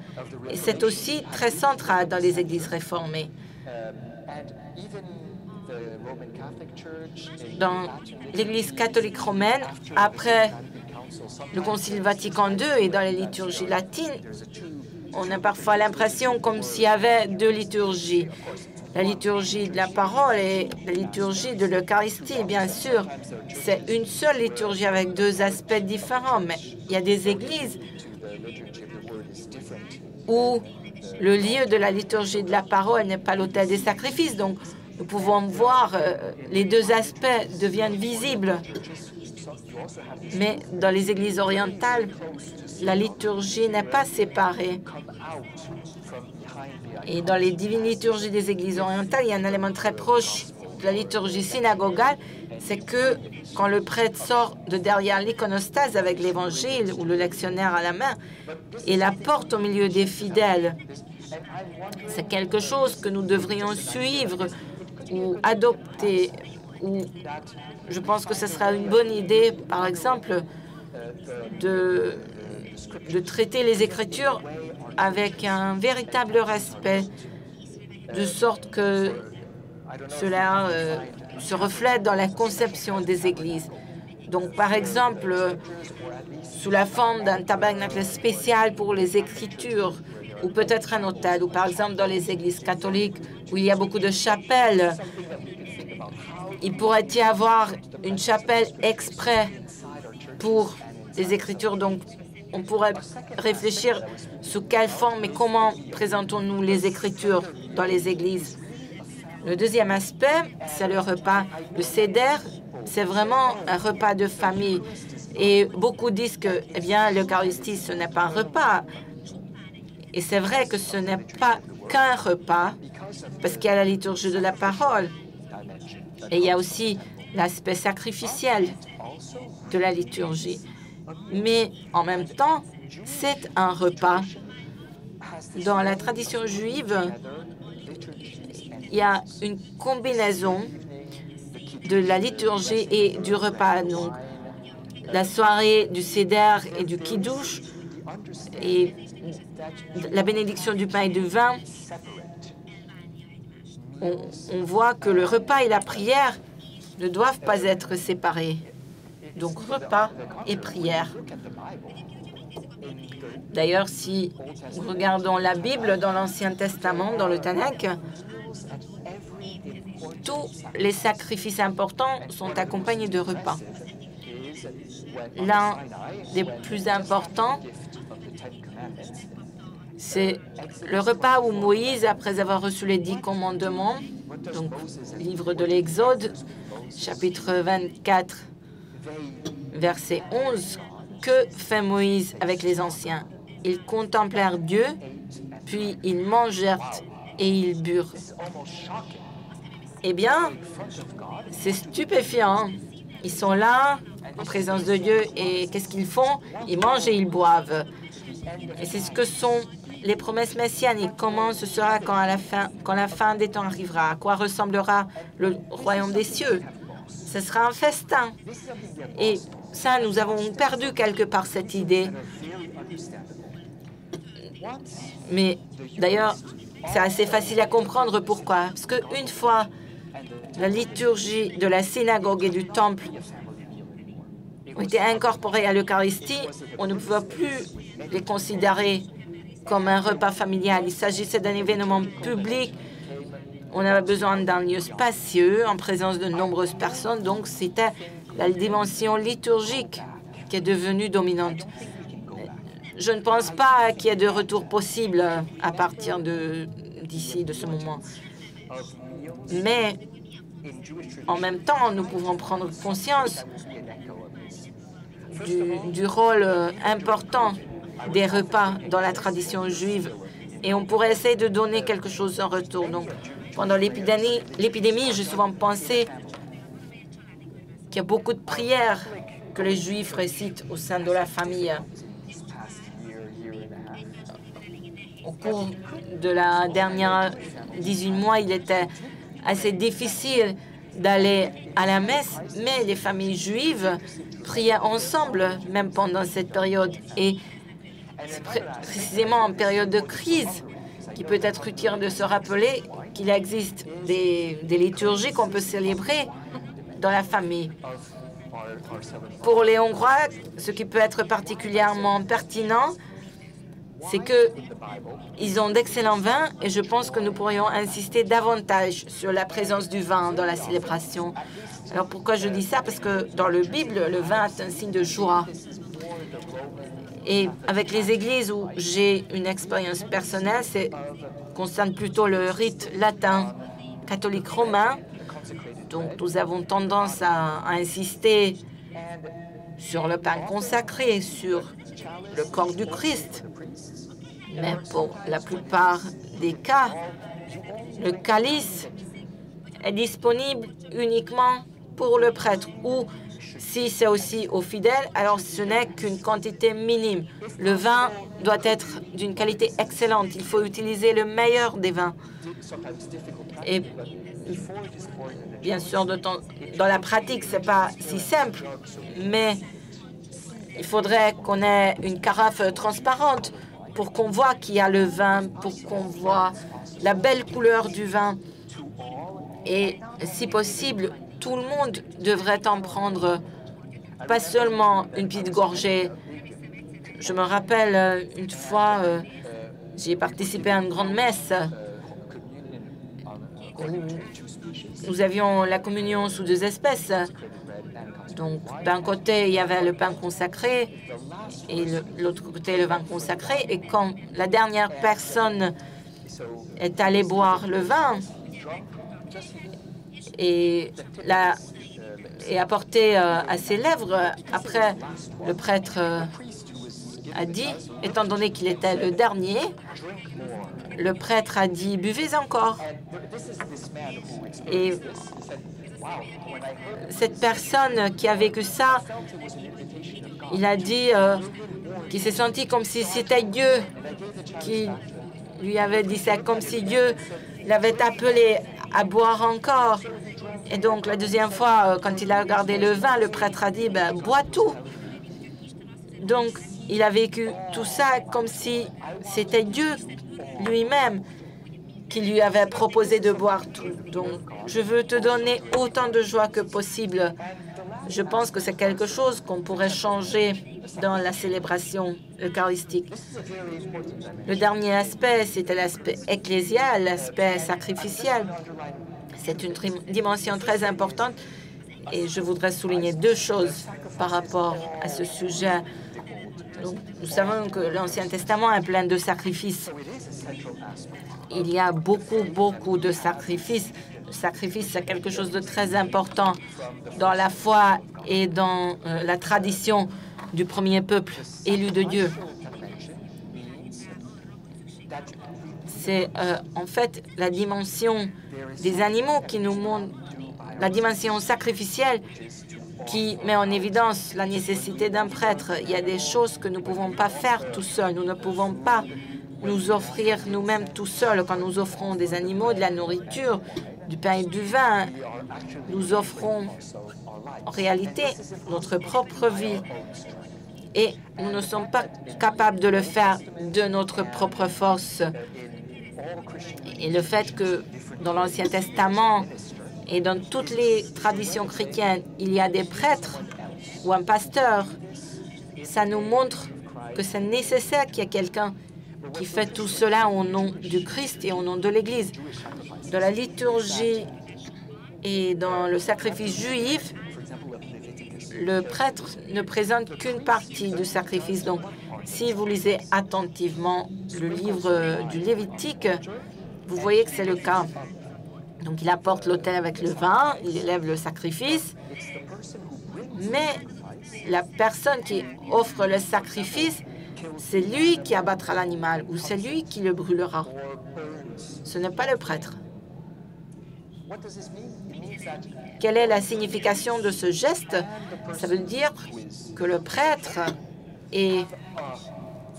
Et c'est aussi très central dans les églises réformées. Dans l'Église catholique romaine, après le Concile Vatican II et dans les liturgies latines, on a parfois l'impression comme s'il y avait deux liturgies. La liturgie de la parole et la liturgie de l'Eucharistie, bien sûr. C'est une seule liturgie avec deux aspects différents, mais il y a des églises où le lieu de la liturgie de la parole n'est pas l'autel des sacrifices. Donc, nous pouvons voir les deux aspects deviennent visibles. Mais dans les églises orientales, la liturgie n'est pas séparée. Et dans les divines liturgies des églises orientales, il y a un élément très proche de la liturgie synagogale, c'est que quand le prêtre sort de derrière l'iconostase avec l'évangile ou le lectionnaire à la main et la porte au milieu des fidèles, c'est quelque chose que nous devrions suivre ou adopter, ou je pense que ce sera une bonne idée, par exemple, de traiter les Écritures avec un véritable respect, de sorte que cela se reflète dans la conception des églises. Donc, par exemple, sous la forme d'un tabernacle spécial pour les Écritures, ou peut-être un autel, ou par exemple dans les églises catholiques où il y a beaucoup de chapelles, il pourrait y avoir une chapelle exprès pour les Écritures. Donc, on pourrait réfléchir sous quelle forme et comment présentons-nous les Écritures dans les églises. Le deuxième aspect, c'est le repas. Le seder, c'est vraiment un repas de famille. Et beaucoup disent que, eh bien, l'Eucharistie, ce n'est pas un repas. Et c'est vrai que ce n'est pas qu'un repas, parce qu'il y a la liturgie de la parole. Et il y a aussi l'aspect sacrificiel de la liturgie. Mais en même temps, c'est un repas. Dans la tradition juive, il y a une combinaison de la liturgie et du repas. Donc, la soirée du Seder et du Kiddush et la bénédiction du pain et du vin, on voit que le repas et la prière ne doivent pas être séparés. Donc, repas et prière. D'ailleurs, si nous regardons la Bible dans l'Ancien Testament, dans le Tanakh, tous les sacrifices importants sont accompagnés de repas. L'un des plus importants, c'est le repas où Moïse, après avoir reçu les 10 commandements, donc livre de l'Exode, chapitre 24, verset 11, que fait Moïse avec les anciens? Ils contemplèrent Dieu, puis ils mangèrent et ils burent. Eh bien, c'est stupéfiant. Ils sont là, en présence de Dieu, et qu'est-ce qu'ils font? Ils mangent et ils boivent. Et c'est ce que sont les promesses messianiques. Comment ce sera quand la fin des temps arrivera? À quoi ressemblera le royaume des cieux? Ce sera un festin. Et ça, nous avons perdu quelque part cette idée. Mais d'ailleurs, c'est assez facile à comprendre pourquoi. Parce qu'une fois la liturgie de la synagogue et du temple ont été incorporées à l'Eucharistie, on ne pouvait plus les considérer comme un repas familial. Il s'agissait d'un événement public. On avait besoin d'un lieu spacieux en présence de nombreuses personnes. Donc, c'était la dimension liturgique qui est devenue dominante. Je ne pense pas qu'il y ait de retour possible à partir d'ici, de ce moment. Mais en même temps, nous pouvons prendre conscience du rôle important des repas dans la tradition juive. Et on pourrait essayer de donner quelque chose en retour. Donc, pendant l'épidémie, j'ai souvent pensé qu'il y a beaucoup de prières que les Juifs récitent au sein de la famille. Au cours de la dernière 18 mois, il était assez difficile d'aller à la messe, mais les familles juives priaient ensemble, même pendant cette période. Et c'est précisément en période de crise qu'il peut être utile de se rappeler qu'il existe des liturgies qu'on peut célébrer dans la famille. Pour les Hongrois, ce qui peut être particulièrement pertinent, c'est qu'ils ont d'excellents vins et je pense que nous pourrions insister davantage sur la présence du vin dans la célébration. Alors pourquoi je dis ça? Parce que dans la Bible, le vin est un signe de joie. Et avec les églises où j'ai une expérience personnelle, c'est concerne plutôt le rite latin catholique romain. Donc nous avons tendance à insister sur le pain consacré, sur le corps du Christ. Mais pour la plupart des cas, le calice est disponible uniquement pour le prêtre ou si c'est aussi aux fidèles, alors ce n'est qu'une quantité minime. Le vin doit être d'une qualité excellente. Il faut utiliser le meilleur des vins. Et bien sûr, dans la pratique, ce n'est pas si simple, mais il faudrait qu'on ait une carafe transparente pour qu'on voit qu'il y a le vin, pour qu'on voit la belle couleur du vin. Et si possible, tout le monde devrait en prendre, pas seulement une petite gorgée. Je me rappelle une fois, j'ai participé à une grande messe où nous avions la communion sous 2 espèces. Donc, d'un côté, il y avait le pain consacré et de l'autre côté, le vin consacré. Et quand la dernière personne est allée boire le vin, et et apporté à ses lèvres. Après, le prêtre a dit, étant donné qu'il était le dernier, le prêtre a dit, buvez encore. Et cette personne qui a vécu ça, il a dit qu'il s'est senti comme si c'était Dieu qui lui avait dit ça, comme si Dieu l'avait appelé à boire encore. Et donc, la deuxième fois, quand il a regardé le vin, le prêtre a dit, ben, bois tout. Donc, il a vécu tout ça comme si c'était Dieu lui-même qui lui avait proposé de boire tout. Donc, je veux te donner autant de joie que possible. Je pense que c'est quelque chose qu'on pourrait changer dans la célébration eucharistique. Le dernier aspect, c'était l'aspect ecclésial, l'aspect sacrificiel. C'est une dimension très importante et je voudrais souligner deux choses par rapport à ce sujet. Donc, nous savons que l'Ancien Testament est plein de sacrifices. Il y a beaucoup de sacrifices. Le sacrifice, c'est quelque chose de très important dans la foi et dans la tradition du premier peuple élu de Dieu. C'est en fait la dimension des animaux qui nous montre, la dimension sacrificielle qui met en évidence la nécessité d'un prêtre. Il y a des choses que nous ne pouvons pas faire tout seuls. Nous ne pouvons pas nous offrir nous-mêmes tout seuls. Quand nous offrons des animaux, de la nourriture, du pain et du vin, nous offrons en réalité notre propre vie. Et nous ne sommes pas capables de le faire de notre propre force. Et le fait que dans l'Ancien Testament et dans toutes les traditions chrétiennes, il y a des prêtres ou un pasteur, ça nous montre que c'est nécessaire qu'il y ait quelqu'un qui fait tout cela au nom du Christ et au nom de l'Église. Dans la liturgie et dans le sacrifice juif, le prêtre ne présente qu'une partie du sacrifice. Donc, si vous lisez attentivement le livre du Lévitique, vous voyez que c'est le cas. Donc, il apporte l'autel avec le vin, il élève le sacrifice, mais la personne qui offre le sacrifice, c'est lui qui abattra l'animal ou c'est lui qui le brûlera. Ce n'est pas le prêtre. Quelle est la signification de ce geste? Ça veut dire que le prêtre et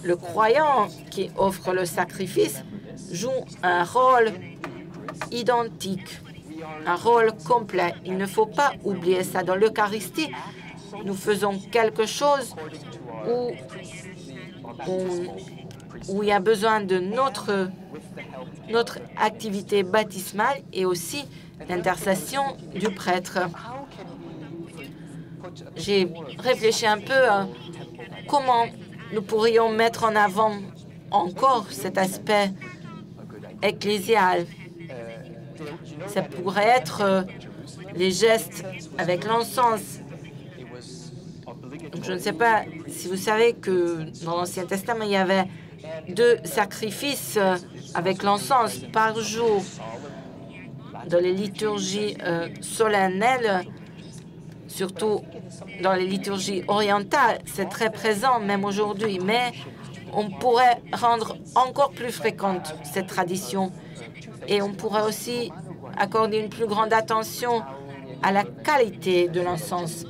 le croyant qui offre le sacrifice jouent un rôle identique, un rôle complet. Il ne faut pas oublier ça. Dans l'Eucharistie, nous faisons quelque chose où il y a besoin de notre activité baptismale et aussi l'intercession du prêtre. J'ai réfléchi un peu à comment nous pourrions mettre en avant encore cet aspect ecclésial. Ça pourrait être les gestes avec l'encens. Je ne sais pas si vous savez que dans l'Ancien Testament, il y avait 2 sacrifices avec l'encens par jour. Dans les liturgies solennelles, surtout dans les liturgies orientales, c'est très présent même aujourd'hui, mais on pourrait rendre encore plus fréquente cette tradition et on pourrait aussi accorder une plus grande attention à la qualité de l'encens.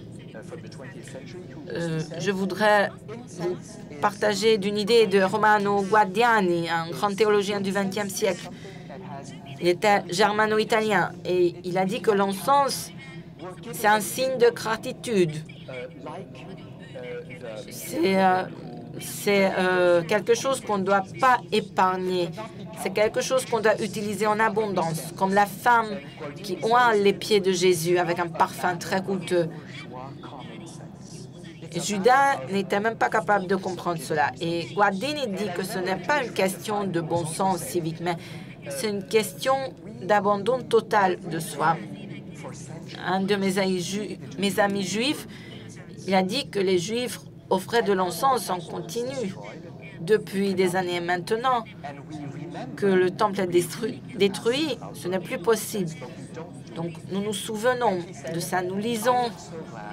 Je voudrais vous partager d'une idée de Romano Guardiani, un grand théologien du XXe siècle. Il était germano-italien et il a dit que l'encens, c'est un signe de gratitude. C'est quelque chose qu'on ne doit pas épargner. C'est quelque chose qu'on doit utiliser en abondance, comme la femme qui oint les pieds de Jésus avec un parfum très coûteux. Judas n'était même pas capable de comprendre cela. Et Guardini dit que ce n'est pas une question de bon sens civique, mais c'est une question d'abandon total de soi. Un de mes amis juifs, il a dit que les Juifs offraient de l'encens en continu depuis des années maintenant, que le temple est détruit, ce n'est plus possible. Donc, nous nous souvenons de ça. Nous lisons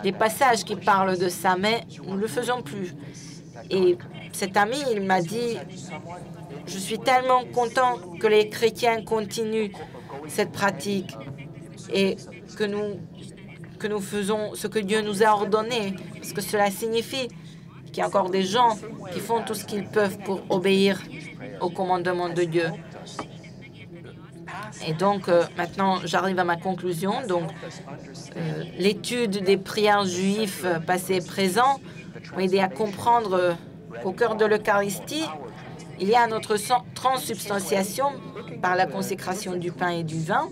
les passages qui parlent de ça, mais nous ne le faisons plus. Et cet ami, il m'a dit, je suis tellement content que les chrétiens continuent cette pratique et que nous faisons ce que Dieu nous a ordonné, parce que cela signifie qu'il y a encore des gens qui font tout ce qu'ils peuvent pour obéir au commandement de Dieu. Et donc, maintenant, j'arrive à ma conclusion. Donc, l'étude des prières juives passées et présentes m'a aidé à comprendre qu'au cœur de l'Eucharistie, il y a notre transsubstantiation par la consécration du pain et du vin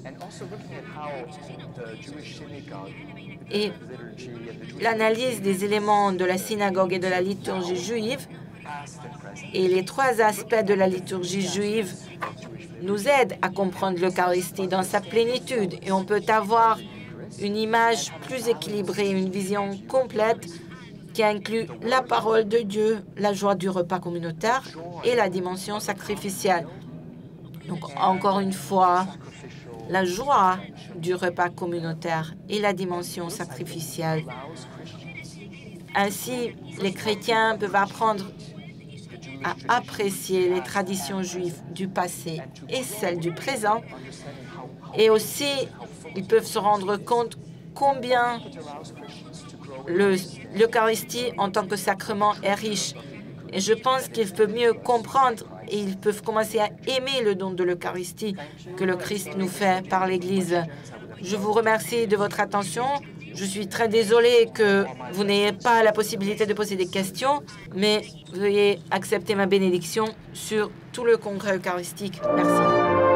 et l'analyse des éléments de la synagogue et de la liturgie juive et les trois aspects de la liturgie juive nous aident à comprendre l'Eucharistie dans sa plénitude et on peut avoir une image plus équilibrée, une vision complète qui inclut la parole de Dieu, la joie du repas communautaire et la dimension sacrificielle. Donc, encore une fois, la joie du repas communautaire et la dimension sacrificielle. Ainsi, les chrétiens peuvent apprendre à apprécier les traditions juives du passé et celles du présent. Et aussi, ils peuvent se rendre compte combien l'Eucharistie en tant que sacrement est riche. Et je pense qu'ils peuvent mieux comprendre et ils peuvent commencer à aimer le don de l'Eucharistie que le Christ nous fait par l'Église. Je vous remercie de votre attention. Je suis très désolée que vous n'ayez pas la possibilité de poser des questions, mais veuillez accepter ma bénédiction sur tout le congrès eucharistique. Merci.